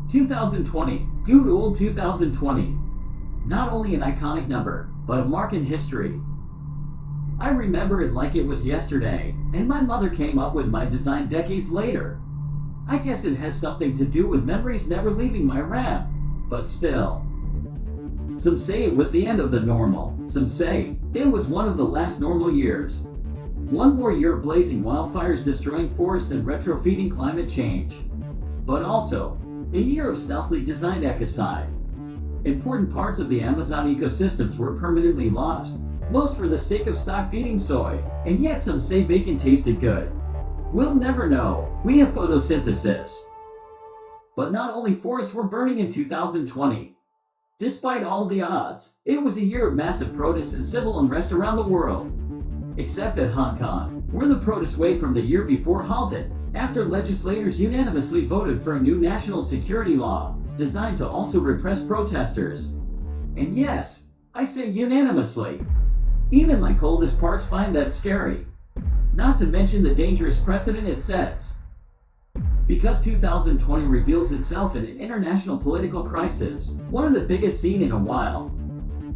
2020, good old 2020. Not only an iconic number, but a mark in history. I remember it like it was yesterday, and my mother came up with my design decades later. I guess it has something to do with memories never leaving my RAM, but still. Some say it was the end of the normal, some say it was one of the last normal years. One more year of blazing wildfires destroying forests and retrofeeding climate change. But also, a year of stealthily designed ecocide. Important parts of the Amazon ecosystems were permanently lost, most for the sake of stock feeding soy, and yet some say bacon tasted good. We'll never know, we have photosynthesis. But not only forests were burning in 2020. Despite all the odds, it was a year of massive protests and civil unrest around the world. Except at Hong Kong, where the protest wave from the year before halted, after legislators unanimously voted for a new national security law, designed to also repress protesters. And yes, I say unanimously. Even my coldest parts find that scary. Not to mention the dangerous precedent it sets. Because 2020 reveals itself in an international political crisis, one of the biggest seen in a while.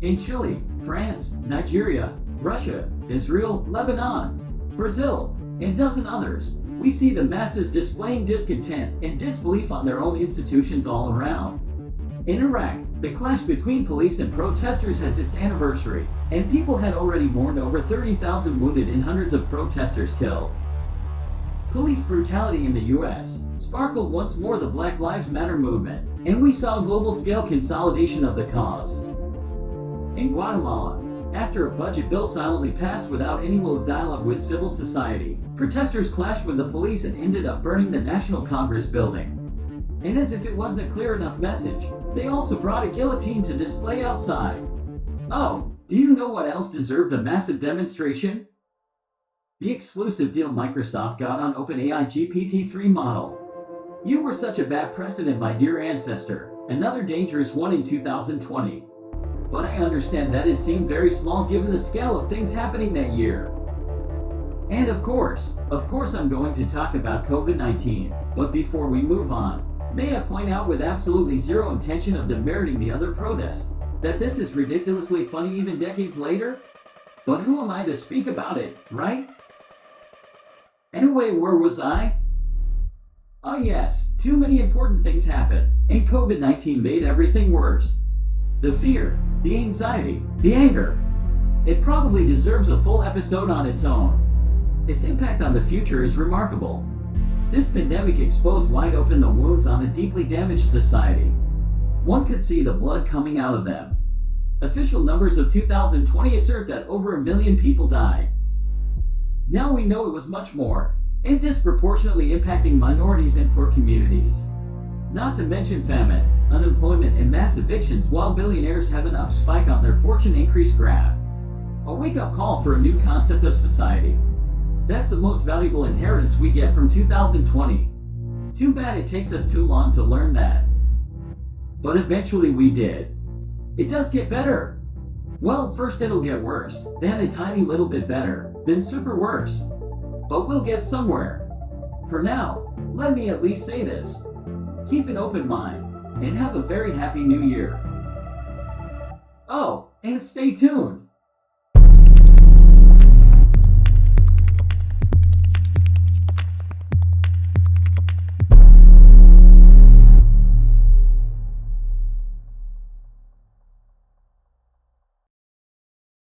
In Chile, France, Nigeria, Russia, Israel, Lebanon, Brazil, and dozen others, we see the masses displaying discontent and disbelief on their own institutions all around. In Iraq, the clash between police and protesters has its anniversary, and people had already mourned over 30,000 wounded and hundreds of protesters killed. Police brutality in the US sparkled once more the Black Lives Matter movement, and we saw a global-scale consolidation of the cause. In Guatemala, after a budget bill silently passed without any will of dialogue with civil society, protesters clashed with the police and ended up burning the National Congress building. And as if it wasn't a clear enough message, they also brought a guillotine to display outside. Oh, do you know what else deserved a massive demonstration? The exclusive deal Microsoft got on OpenAI GPT-3 model. You were such a bad precedent, my dear ancestor, another dangerous one in 2020. But I understand that it seemed very small given the scale of things happening that year. And of course I'm going to talk about COVID-19, but before we move on, may I point out with absolutely zero intention of demeriting the other protests, that this is ridiculously funny even decades later? But who am I to speak about it, right? Anyway, where was I? Oh yes, too many important things happened, and COVID-19 made everything worse. The fear, the anxiety, the anger. It probably deserves a full episode on its own. Its impact on the future is remarkable. This pandemic exposed wide open the wounds on a deeply damaged society. One could see the blood coming out of them. Official numbers of 2020 assert that over 1 million people died. Now we know it was much more, and disproportionately impacting minorities and poor communities. Not to mention famine, unemployment, and mass evictions, while billionaires have an up spike on their fortune increase graph. A wake-up call for a new concept of society. That's the most valuable inheritance we get from 2020. Too bad it takes us too long to learn that. But eventually we did. It does get better. Well, first it'll get worse, then a tiny little bit better, then super worse. But we'll get somewhere. For now, let me at least say this. Keep an open mind, and have a very happy new year. Oh, and stay tuned.